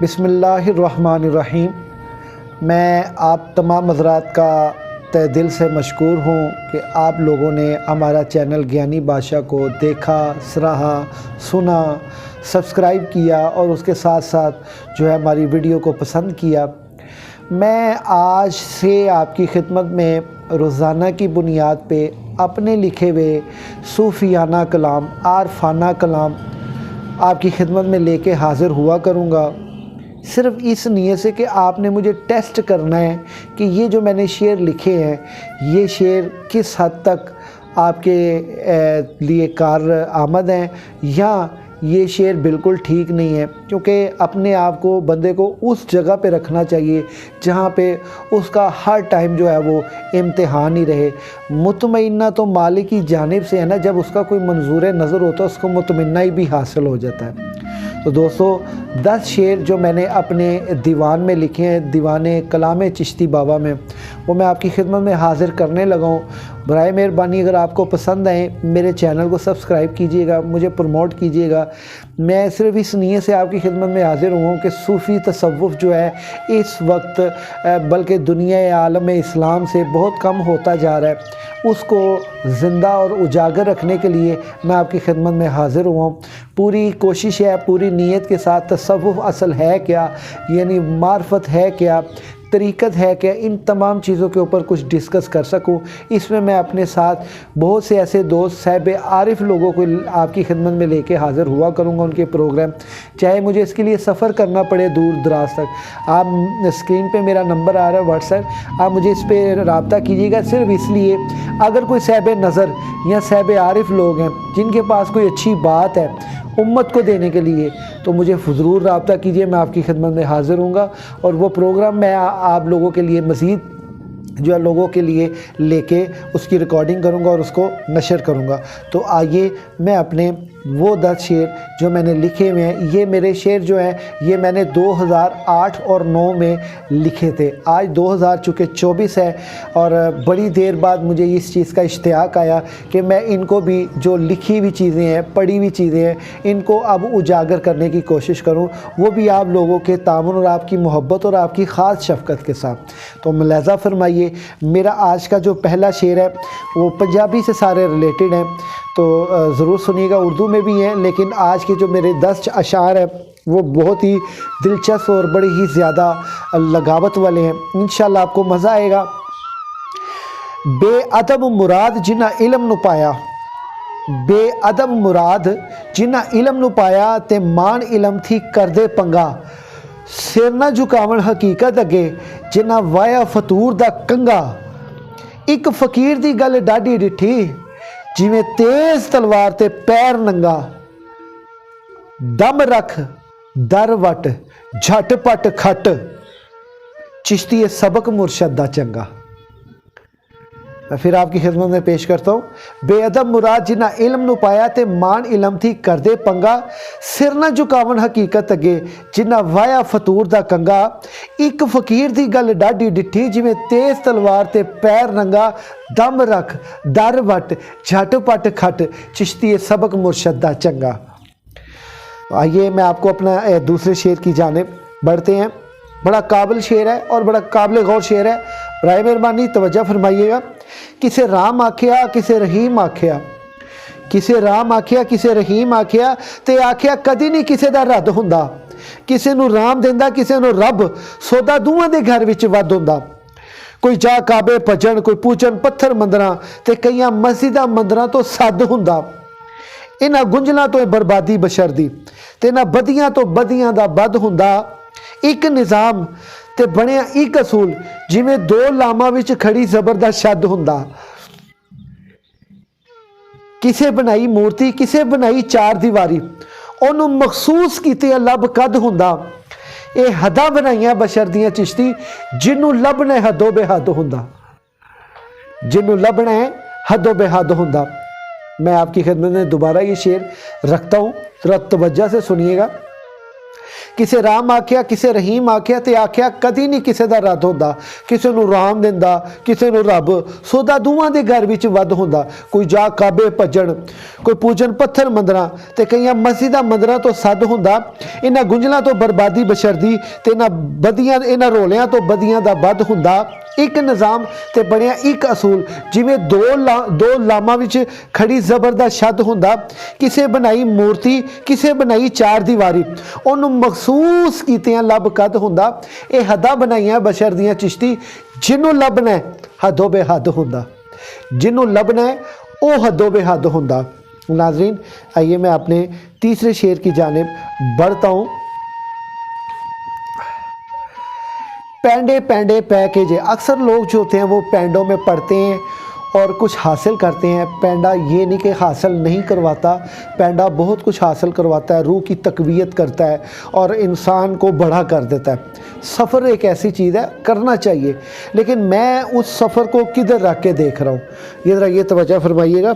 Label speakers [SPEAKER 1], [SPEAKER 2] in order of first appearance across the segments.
[SPEAKER 1] बिस्मिल्लाहिर्रहमानिर्रहीम। मैं आप तमाम हज़रात का तहे दिल से मशकूर हूँ कि आप लोगों ने हमारा चैनल ज्ञानी बादशाह को देखा, सराहा, सुना, सब्सक्राइब किया और उसके साथ साथ जो है हमारी वीडियो को पसंद किया। मैं आज से आपकी खिदमत में रोज़ाना की बुनियाद पे अपने लिखे हुए सूफियाना कलाम, आरफाना कलाम आपकी खिदमत में लेके हाज़िर हुआ करूँगा, सिर्फ़ इस नीयत से कि आपने मुझे टेस्ट करना है कि ये जो मैंने शेर लिखे हैं ये शेर किस हद तक आपके लिए कार आमद हैं या ये शेर बिल्कुल ठीक नहीं है। क्योंकि अपने आप को बंदे को उस जगह पे रखना चाहिए जहाँ पे उसका हर टाइम जो है वो इम्तिहान ही रहे। मुतमइन्ना तो मालिक की जानिब से है ना, जब उसका कोई मंजूर नज़र होता है उसको मुतमइन्ना ही भी हासिल हो जाता है। तो दोस्तों 10 शेर जो मैंने अपने दीवान में लिखे हैं, दीवाने कलाम चिश्ती बाबा में, वो मैं आपकी खिदमत में हाज़िर करने लगा हूँ। बराए मेहरबानी अगर आपको पसंद आए मेरे चैनल को सब्सक्राइब कीजिएगा, मुझे प्रमोट कीजिएगा। मैं सिर्फ़ इस नीयत से आपकी खिदमत में हाज़िर हुआ हूँ कि सूफ़ी तसव्वुफ़ जो है इस वक्त बल्कि दुनिया आलम इस्लाम से बहुत कम होता जा रहा है, उसको ज़िंदा और उजागर रखने के लिए मैं आपकी खिदमत में हाज़िर हुआ हूँ। पूरी कोशिश है, पूरी नीयत के साथ तसव्वुफ़ असल है क्या, यानी मार्फत है क्या, तरीक़त है क्या, इन तमाम चीज़ों के ऊपर कुछ डिस्कस कर सकूं। इसमें मैं अपने साथ बहुत से ऐसे दोस्त साहिब आरिफ लोगों को आपकी खिदमत में लेके हाज़िर हुआ करूंगा, उनके प्रोग्राम, चाहे मुझे इसके लिए सफ़र करना पड़े दूर दराज तक। आप स्क्रीन पे मेरा नंबर आ रहा है व्हाट्सएप, आप मुझे इस पर रब्ता कीजिएगा। सिर्फ इसलिए अगर कोई साहिब नज़र या साहिब आरिफ लोग हैं जिनके पास कोई अच्छी बात है उम्मत को देने के लिए, तो मुझे ज़रूर रब्ता कीजिए, मैं आपकी खिदमत में हाज़िर हूँगा और वो प्रोग्राम मैं आप लोगों के लिए मज़ीद जो है लोगों के लिए लेके उसकी रिकॉर्डिंग करूँगा और उसको नशर करूँगा। तो आइए मैं अपने वो 10 शेर जो मैंने लिखे हुए हैं, ये मेरे शेर जो हैं ये मैंने 2008 और 9 में लिखे थे। आज 2024 है और बड़ी देर बाद मुझे इस चीज़ का इश्तियाक आया कि मैं इनको भी जो लिखी हुई चीज़ें हैं, पढ़ी हुई चीज़ें हैं, इनको अब उजागर करने की कोशिश करूं, वो भी आप लोगों के तामुन और आपकी मोहब्बत और आपकी ख़ास शफ़क़त के साथ। तो मुलाज़ा फरमाइए, मेरा आज का जो पहला शेर है वो पंजाबी से सारे रिलेटेड हैं, तो ज़रूर सुनिएगा। उर्दू में भी हैं, लेकिन आज के जो मेरे 10 अशार हैं वो बहुत ही दिलचस्प और बड़ी ही ज़्यादा लगावत वाले हैं। इंशाल्लाह आपको मज़ा आएगा। बेअदब मुराद जिन्ना इलम नु पाया, बेअदब मुराद जिन्ना इलम नु पाया ते मान इलम थी कर दे पंगा, सिर ना झुकावन हकीकत अगे जिन्ना वाया फतूर दा कंगा, एक फ़कीर दी गल डाडी डिठी जिवें तेज़ तलवार ते पैर नंगा, दम रख दर वट झटपट खट चिश्ती सबक मुर्शद दा चंगा। मैं फिर आपकी खिदमत में पेश करता हूँ। बेअदब मुराद जिन्ना इल्म नु पाया ते मान इलम थी कर दे पंगा, सिर ना झुकावन हकीकत अगे जिन्ना वाया फतूर दा कंगा, एक फ़कीर दी गल डाडी डिठी जिवें तेज़ तलवार ते पैर नंगा, दम रख दर वट झटपट खट चिश्ती सबक मुर्शद दा चंगा। आइए मैं आपको अपना दूसरे शेर की जानिब बढ़ते हैं। बड़ा काबिल शेर है और बड़ा काबिल गौर शेर है, राय मेहरबानी तवज्जो फरमाइएगा। किसे राम आख्या किसे रहीम आख्या, किसे राम आख्या किसे रहीम आख्या ते आख्या कदी नहीं किसे दा रद्द हुंदा, किसे नू राम देंदा किसे नू रब, सौदा दूवां दे घर विच वध हुंदा। कोई जा काबे भजन कोई पूजन पत्थर मंदरां ते कईयां मस्जिदां मंदरां तो सद हुंदा। इन्हां गुंजलां तो बर्बादी बशर दी ते इन्हां बदियां तो बदियां दा बद हुंदा। एक निज़ाम ते बनिया एक असूल जिवें दो लामां विच खड़ी ज़बर दा शद हुंदा। किसे बनाई मूर्ति किसे बनाई चार दीवारी, ओनू मखसूस कीते लब कद हुंदा। ये हदां बनाइयां बशर दियां चिश्ती जिन्नू लभना है हदो बेहद हुंदा, जिन्नू लभना है हदो बेहद हुंदा। मैं आपकी खिदमत में दोबारा ये शेर रखता हूँ, ज़रा तवज्जो से सुनिएगा। ਕਿਸੇ ਰਾਮ ਆਖਿਆ, ਕਿਸੇ ਰਹੀਮ ਆਖਿਆ ਤੇ ਆਖਿਆ ਕਦੀ ਨਹੀਂ ਕਿਸੇ ਦਾ ਰੱਦ ਹੁੰਦਾ। ਕਿਸੇ ਨੂੰ ਰਾਮ ਦਿੰਦਾ, ਕਿਸੇ ਨੂੰ ਰੱਬ, ਸੌਦਾ ਦੋਵਾਂ ਦੇ ਘਰ ਵਿੱਚ ਵੱਧ ਹੁੰਦਾ। ਕੋਈ ਜਾ ਕਾਬੇ ਭੱਜਣ, ਕੋਈ ਪੂਜਨ ਪੱਥਰ ਮੰਦਰਾਂ ਤੇ ਕਈਆਂ ਮਸਜਿਦਾਂ ਮੰਦਰਾਂ ਤੋਂ ਸੱਦ ਹੁੰਦਾ। ਇਹਨਾਂ ਗੁੰਝਲਾਂ ਤੋਂ ਬਰਬਾਦੀ ਬਸ਼ਰਦੀ ਤੇ ਇਹਨਾਂ ਰੋਲਿਆਂ ਤੋਂ ਬਦੀਆਂ ਦਾ ਵੱਧ ਹੁੰਦਾ। ਇੱਕ ਨਿਜ਼ਾਮ ਤੇ ਬਣਿਆ ਇੱਕ ਅਸੂਲ, ਜਿਵੇਂ ਦੋ ਲਾਮਾਂ ਵਿੱਚ ਖੜੀ ਜ਼ਬਰ ਦਾ ਸ਼ੱਦ ਹੁੰਦਾ। ਕਿਸੇ ਬਣਾਈ ਮੂਰਤੀ, ਕਿਸੇ ਬਣਾਈ ਚਾਰ ਦੀਵਾਰੀ, ਉਹਨੂੰ ਮਖਸੂਸ ਕੀਤਿਆਂ ਲੱਭ ਕਦ ਹੁੰਦਾ। ਇਹ ਹੱਦਾਂ ਬਣਾਈਆਂ ਬਸ਼ਰ ਦੀਆਂ ਚਿਸ਼ਤੀ, ਜਿਹਨੂੰ ਲੱਭਣਾ ਹੱਦੋਂ ਬੇਹੱਦ ਹੁੰਦਾ। ਜਿਹਨੂੰ ਲੱਭਣਾ ਉਹ हदो बेहद होंदा। नाज़रीन, आइए मैं अपने तीसरे शेर की जानिब बढ़ता हूँ। पैंडे पैंडे पै के जे, अक्सर लोग जो होते हैं वो पैंडों में पढ़ते हैं और कुछ हासिल करते हैं। पैंडा ये नहीं कि हासिल नहीं करवाता, पैंडा बहुत कुछ हासिल करवाता है, रूह की तकवीयत करता है और इंसान को बड़ा कर देता है। सफ़र एक ऐसी चीज़ है, करना चाहिए, लेकिन मैं उस सफ़र को किधर रख के देख रहा हूँ। ये ज़रा ये तवज्जो फरमाइएगा।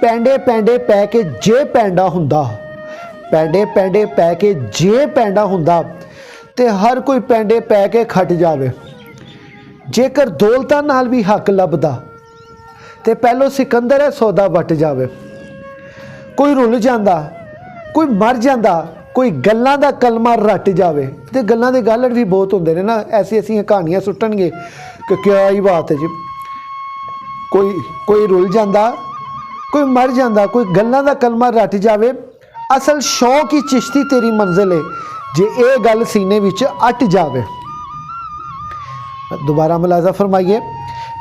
[SPEAKER 1] पैंडे पैंडे पै के जे पैंडा हुंदा, पैंडे पैंडे पै के जे पैंडा हुंदा ते हर कोई पैंडे पै के खट जावे। जेकर दौलतां नाल भी हक लभदा ते पहलो सिकंदर है सौदा वट जावे। कोई रुल जांदा, कोई मर जांदा, कोई गल्लां दा कलमा रट जावे। ते गल्लां दे गालड़ भी बहुत होंदे ने ना, ऐसी ऐसी कहानियां सुट्टणगे कि क्या ही बात है जी। कोई रुल जांदा, कोई मर जांदा, कोई गल्लां दा कलमा रट जावे। असल शौक ही चिश्ती तेरी मंजिल है, जे ये गल सीने विच अट जावे। दोबारा मुलाजा फरमाइए।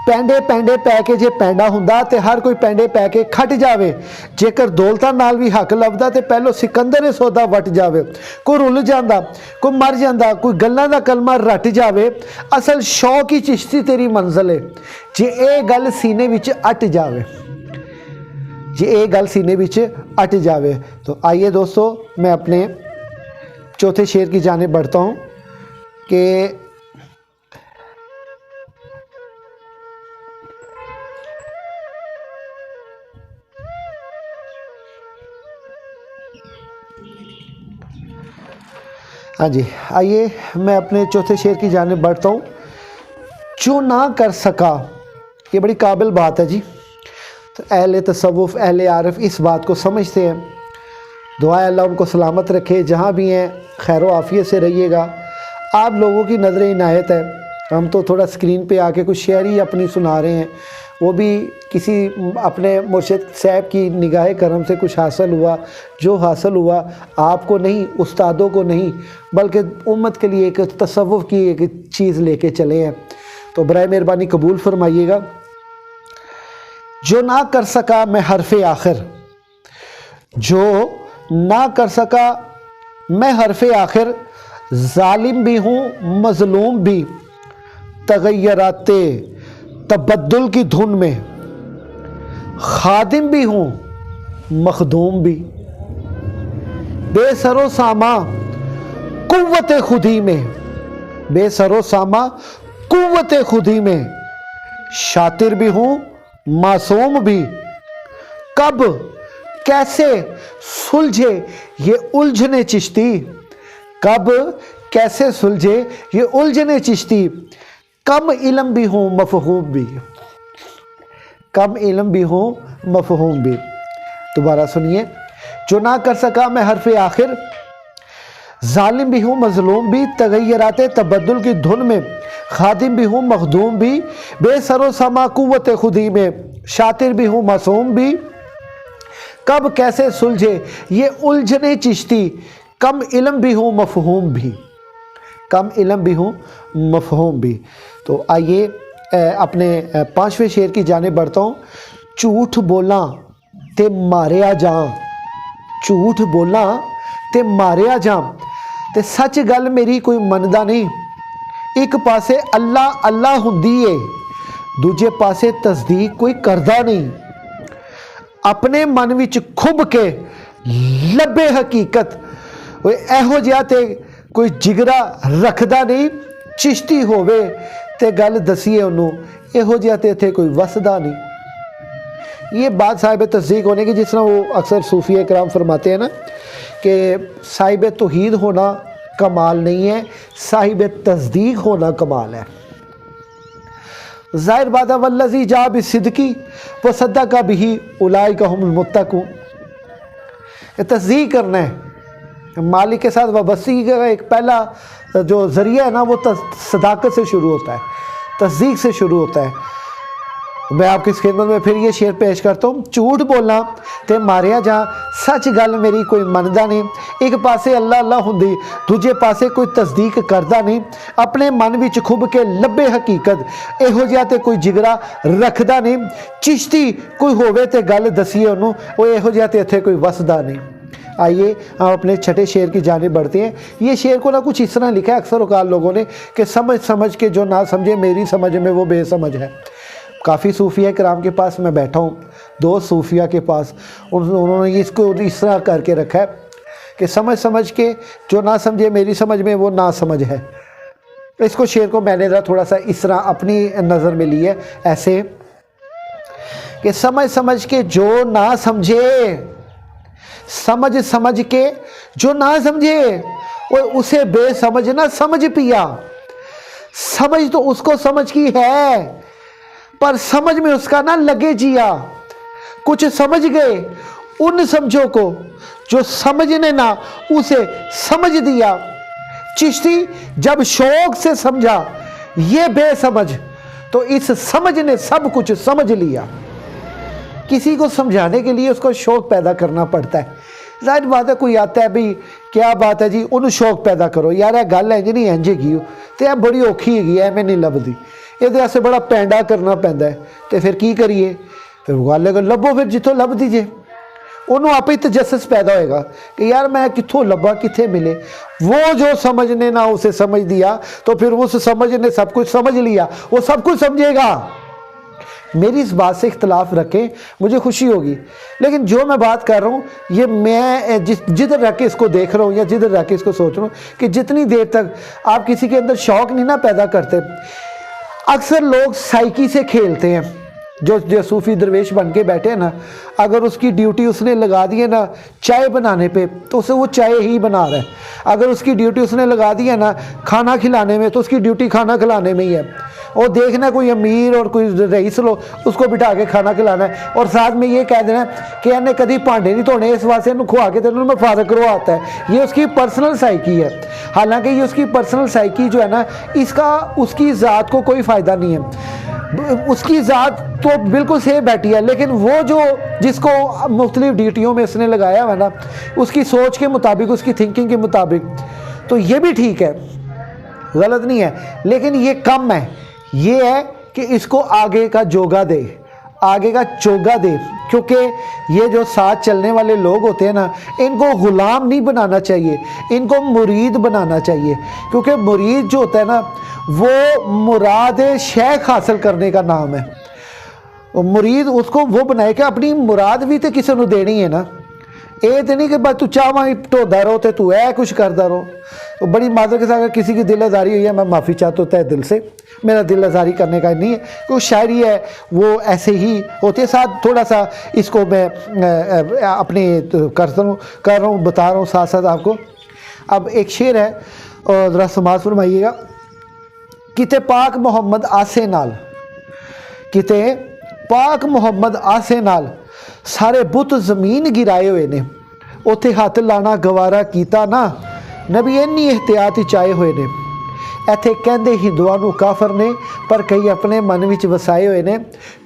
[SPEAKER 1] पैंडे पैंडे पै के जे पैंडा हुंदा ते हर कोई पैंडे पै के खट जावे। जेकर दौलतां नाल भी हक लभदा ते पहलो सिकंदर सौदा वट जावे। कोई रुल जांदा, कोई मर जांदा, कोई गल्लां दा कलमा रट जावे। असल शौक ही चिश्ती तेरी मंजिल है, जे ये गल सीने विच अट जावे, जे ये गल सीने विच अट जावे। तो आइए दोस्तों, मैं अपने चौथे शेर की जानिब बढ़ता हूँ कि हाँ जी, आइए मैं अपने चौथे शेर की जानिब बढ़ता हूँ। जो ना कर सका, ये बड़ी काबिल बात है जी। तो अहले तसव्वुफ़, अहले आरिफ इस बात को समझते हैं। दुआ अल्लाह उनको सलामत रखे, जहाँ भी हैं खैर व आफ़ियत से रहिएगा। आप लोगों की नज़र इनायत है, हम तो थोड़ा स्क्रीन पे आके कुछ शेर ही अपनी सुना रहे हैं, वो भी किसी अपने मुर्शिद साहब की निगाह करम से कुछ हासिल हुआ। जो हासिल हुआ आपको नहीं, उस्तादों को नहीं, बल्कि उम्मत के लिए एक तसव्वुफ़ की एक चीज़ लेके चले हैं। तो बराए मेहरबानी कबूल फरमाइएगा। जो ना कर सका मैं हरफ़े आखिर, जो ना कर सका मैं हरफ़े आखिर, ज़ालिम भी हूँ मज़लूम भी, तग़य्युराते तबद्दुल की धुन में, खादिम भी हूँ मखदूम भी, बेसरो सामा कुव्वत खुदी में, बेसरो सामा कुव्वत खुदी में, शातिर भी हूँ मासूम भी, कब कैसे सुलझे ये उलझने चिश्ती, कब कैसे सुलझे ये उलझने चिश्ती, कम इल्म भी हूँ मफ़हूम भी, कम इल्म भी हूँ मफ़हूम भी। दोबारा सुनिए। जो ना कर सका मैं हरफ़े आखिर, ज़ालिम भी हूँ मज़लूम भी, तग़य्युराते तबद्दुल की धुन में, खादिम भी हूँ मखदूम भी, बेसरो समा कुव्वत खुदी में, शातिर भी हूँ मासूम भी, कब कैसे सुलझे ये उलझने चिश्ती, कम इल्म भी हूँ मफ़हूम भी, कम इल्म भी हूँ मफ़हूम भी। तो आइए अपने पांचवें शेर की जानिब बढ़ता हूँ। झूठ बोला ते मारिया जां, झूठ बोला ते मारिया जां, ते सच गल मेरी कोई मनदा नहीं। एक पासे अल्लाह अल्लाह हुंदी है, दूजे पासे तस्दीक कोई करदा नहीं। अपने मन विच खुब के लब्बे हकीकत, एहो जिहा ते कोई जिगरा रखदा नहीं। चिश्ती होवे ते गल दसीए उन्हों, एहो जिहा ते इत्थे कोई वसदा नहीं। ये बात साहिब तस्दीक होने की, जिस तरह वो अक्सर सूफिया कराम फरमाते हैं ना कि साहिब तौहीद होना کمال نہیں ہے، صاحب تصدیق ہونا کمال ہے۔ ظاہر بات ہے والذی جاء بالصدق وصدق بہ اولئک ھم المتقون، تصدیق کرنا ہے، مالک کے ساتھ وابستگی کا ایک پہلا جو ذریعہ ہے نا وہ صداقت سے شروع ہوتا ہے، تصدیق سے شروع ہوتا ہے۔ میں آپ کی خدمت میں پھر یہ شعر پیش کرتا ہوں، جھوٹ بولنا تے ماریا جا، سچ گل میری کوئی مندا نہیں، ایک پاسے اللہ اللہ ہوندی دوجے پاسے کوئی تصدیق کردا نہیں، اپنے من وچ کھب کے لبے حقیقت ایہو جہا تے کوئی جگرا رکھدا نہیں، چشتی کوئی ہووے تے گل دسیے انہوں، وہ ایہو جہا تے اتھے کوئی وسدا نہیں۔ آئیے ہم اپنے چھٹے شعر کی جانب بڑھتے ہیں۔ یہ شعر کو نہ کچھ اس طرح لکھا ہے اکثر اوقات لوگوں نے کہ سمجھ کے جو نہ سمجھے میری سمجھ میں وہ بے سمجھ ہے۔ کافی صوفیہ کرام کے پاس میں بیٹھا ہوں، دو صوفیہ کے پاس، انہوں نے اس کو اس طرح کر کے رکھا ہے کہ سمجھ کے جو نہ سمجھے میری سمجھ میں وہ نہ سمجھ ہے۔ اس کو شعر کو میں نے تھوڑا سا اس طرح اپنی نظر میں لی ہے ایسے کہ سمجھ کے جو نہ سمجھے، سمجھ کے جو نہ سمجھے وہ اسے بے سمجھ نہ سمجھ پیا، سمجھ تو اس کو سمجھ کی ہے پر سمجھ میں اس کا نہ لگے جیا، کچھ سمجھ گئے ان سمجھوں کو جو سمجھنے نہ اسے سمجھ دیا، چشتی جب شوق سے سمجھا یہ بے سمجھ تو اس سمجھ نے سب کچھ سمجھ لیا۔ کسی کو سمجھانے کے لیے اس کو شوق پیدا کرنا پڑتا ہے۔ ظاہر بات ہے کوئی آتا ہے بھی کیا بات ہے جی انہوں شوق پیدا کرو، یار یہ گل ہے جی نہیں انجے گی ہو تو یہ بڑی اوکھی ہے ایویں نہیں لبھی، یہ سے بڑا پینڈا کرنا پیندا ہے، تو پھر کی کریے، پھر گل ہے لبو پھر جتوں لب دیجیے، انہوں آپ ہی تجسس پیدا ہوئے گا کہ یار میں کتھوں لبا کتھے ملے۔ وہ جو سمجھنے نہ اسے سمجھ دیا تو پھر اس سمجھ نے سب کچھ سمجھ لیا، وہ سب کچھ سمجھے گا۔ میری اس بات سے اختلاف رکھیں مجھے خوشی ہوگی، لیکن جو میں بات کر رہا ہوں یہ میں جدھر رہ کے اس کو دیکھ رہا ہوں یا جدھر رہ کے اس کو سوچ رہا ہوں کہ جتنی دیر تک آپ کسی کے اندر شوق نہیں نہ پیدا کرتے، اکثر لوگ سائیکی سے کھیلتے ہیں، جو صوفی درویش بن کے بیٹھے ہیں نا، اگر اس کی ڈیوٹی اس نے لگا دی ہے نا چائے بنانے پہ تو اسے وہ چائے ہی بنا رہا ہے، اگر اس کی ڈیوٹی اس نے لگا دی ہے نا کھانا کھلانے میں تو اس کی ڈیوٹی کھانا کھلانے میں ہی ہے، اور دیکھنا کوئی امیر اور کوئی رئیس لو اس کو بٹھا کے کھانا کھلانا ہے، اور ساتھ میں یہ کہہ دینا کہ انہیں کدی پانڈے نہیں دھونے اس واسطے انہوں کھوا کے تینوں میں فارغ کروا آتا ہے۔ یہ اس کی پرسنل سائیکی ہے، حالانکہ یہ اس کی پرسنل سائیکی جو ہے نا اس کی ذات کو کوئی فائدہ نہیں ہے، اس کی ذات تو بالکل سیف بیٹھی ہے، لیکن وہ جو جس کو مختلف ڈیوٹیوں میں اس نے لگایا ہوا نا اس کی سوچ کے مطابق اس کی تھنکنگ کے مطابق تو یہ بھی ٹھیک ہے، غلط نہیں ہے، لیکن یہ کم ہے۔ یہ ہے کہ اس کو آگے کا جوگا دے، آگے کا چوگا دے، کیونکہ یہ جو ساتھ چلنے والے لوگ ہوتے ہیں نا ان کو غلام نہیں بنانا چاہیے، ان کو مرید بنانا چاہیے، کیونکہ مرید جو ہوتا ہے نا وہ مراد شیخ حاصل کرنے کا نام ہے۔ مرید اس کو وہ بنائے کہ اپنی مراد بھی تو کسی نے دینی ہے نا، یہ تو نہیں کہ بس تو چاہواں ٹودا رہو تو اے کچھ کرتا رہو۔ بڑی معذرت کے ساتھ اگر کسی کی دل آزاری ہوئی ہے میں معافی چاہتا ہوں تہ دل سے، میرا دل آزاری کرنے کا نہیں ہے، کیونکہ شاعری ہے وہ ایسے ہی ہوتی ہے۔ ساتھ تھوڑا سا اس کو میں اپنے کر رہا ہوں بتا رہا ہوں ساتھ ساتھ آپ کو۔ اب ایک شعر ہے اور ذرا سماعت فرمائیے گا۔ کتے پاک محمد آسے نال، کتے پاک محمد آسے نال سارے بت زمین گرائے ہوئے نے، اتھے ہاتھ لانا گوارا کیتا نا، نبی اینی احتیاط چائے ہوئے نے، ایتھے کہندے ہندوؤں نو کافر نے پر کئی اپنے من وچ وسائے ہوئے نے،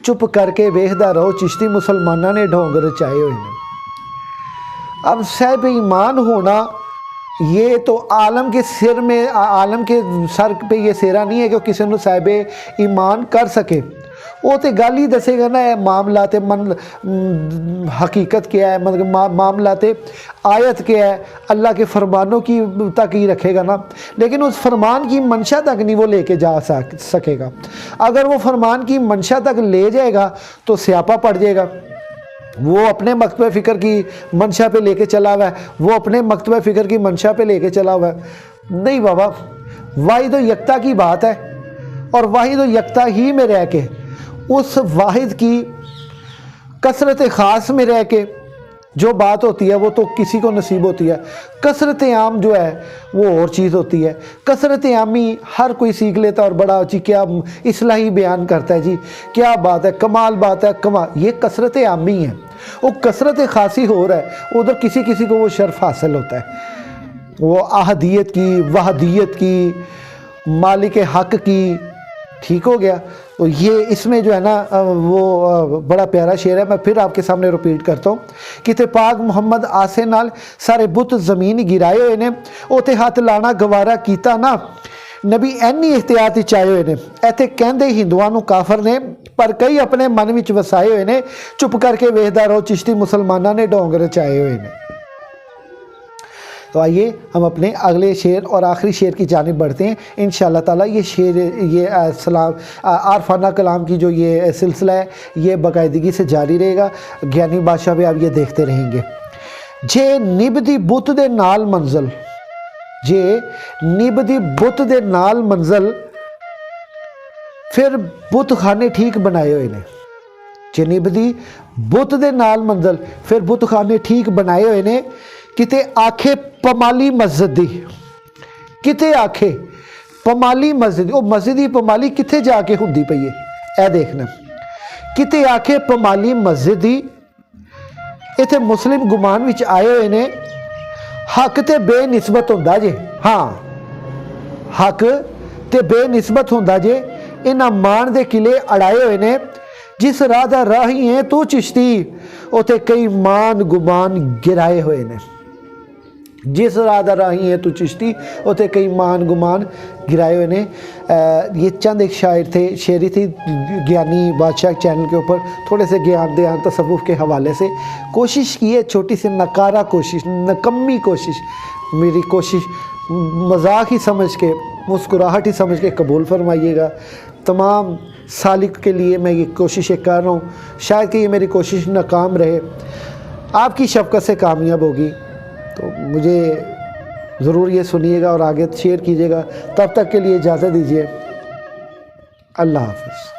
[SPEAKER 1] چپ کر کے ویکھدا رہو چشتی مسلماناں نے ڈھونگ رچائے ہوئے نے۔ اب صاحب ایمان ہونا یہ تو عالم کے سر میں، عالم کے سر پہ یہ سیرا نہیں ہے کہ کسی نے صاحب ایمان کر سکے، وہ تو گل ہی دسے گا نا معاملات حقیقت کیا ہے، مطلب معاملات آیت کیا ہے، اللہ کے فرمانوں کی تک ہی رکھے گا نا، لیکن اس فرمان کی منشا تک نہیں وہ لے کے جا سکے گا۔ اگر وہ فرمان کی منشا تک لے جائے گا تو سیاپا پڑ جائے گا، وہ اپنے مکتبہ فکر کی منشا پہ لے کے چلا ہوا ہے، وہ اپنے مکتبہ فکر کی منشا پہ لے کے چلا ہوا ہے۔ نہیں بابا، واحد و یکتا کی بات ہے، اور واحد و یکتا ہی میں رہ کے اس واحد کی کثرت خاص میں رہ کے جو بات ہوتی ہے وہ تو کسی کو نصیب ہوتی ہے، کثرت عام جو ہے وہ اور چیز ہوتی ہے۔ کثرت عامی ہر کوئی سیکھ لیتا اور بڑا جی کیا اصلاحی بیان کرتا ہے، جی کیا بات ہے، کمال بات ہے، کمال، یہ کثرت عامی ہے۔ وہ کثرت خاصی ہو رہا ہے، ادھر کسی کسی کو وہ شرف حاصل ہوتا ہے، وہ احدیت کی، وحدیت کی، مالک حق کی، ٹھیک ہو گیا۔ تو یہ اس میں جو ہے نا وہ بڑا پیارا شعر ہے، میں پھر آپ کے سامنے رپیٹ کرتا ہوں کہ تے پاک محمد آسے نال سارے بت زمین گرائے ہوئے نے، اوتے ہاتھ لانا گوارا کیتا نا، نبی اینی احتیاط چائے ہوئے نے، ایتھے کہندے ہندوؤں نو کافر نے، پر کئی اپنے من وچ وسائے ہوئے نے، چپ کر کے ویکھدا رہو چشتی مسلماناں نے ڈونگ رچائے ہوئے نے۔ تو آئیے ہم اپنے اگلے شعر اور آخری شعر کی جانب بڑھتے ہیں انشاءاللہ تعالی۔ یہ شعر، یہ سلام عارفانہ کلام کی جو یہ سلسلہ ہے یہ باقاعدگی سے جاری رہے گا، گیانی بادشاہ بھی آپ یہ دیکھتے رہیں گے۔ جے نبدی بت دے نال منزل، جے نبدی بت دے نال منزل، پھر بت خانے ٹھیک بنائے ہوئے نے۔ جے نبدی بت دے نال منزل، پھر بت خانے ٹھیک بنائے ہوئے نے، کتے آکھے پمالی مسجد دی، کتے آکھے پمالی مسجد، وہ مسجد ہی پمالی کتے جا کے ہوندی پئی ہے، اے دیکھنا، کتے آکھے پمالی مسجد دی، ایتھے مسلم گمان وچ آئے ہوئے نے، حق تے بے نسبت ہوندا جے، ہاں حق تے بے نسبت ہوندا جے، انہاں مان دے قلعے اڑائے ہوئے نے، جس راہ دا راہی ہیں تو چشتی، اوتے کئی مان گمان گرائے ہوئے نے۔ جس راہ دا راہی ہیں تو چشتی، اوتے کئی مان گمان گرائے ہوئے نے۔ یہ چند ایک شاعر تھے، شاعری تھی گیانی بادشاہ چینل کے اوپر، تھوڑے سے گیان دیان تصوف کے حوالے سے کوشش کی ہے، چھوٹی سی ناکارہ کوشش، نکمی کوشش، میری کوشش مذاق ہی سمجھ کے، مسکراہٹ ہی سمجھ کے قبول فرمائیے گا۔ تمام سالک کے لیے میں یہ کوششیں کر رہا ہوں، شاید کہ یہ میری کوشش ناکام رہے، آپ کی شفقت سے کامیاب ہوگی، تو مجھے ضرور یہ سنیے گا اور آگے شیئر کیجیے گا۔ تب تک کے لیے اجازت دیجیے، اللہ حافظ۔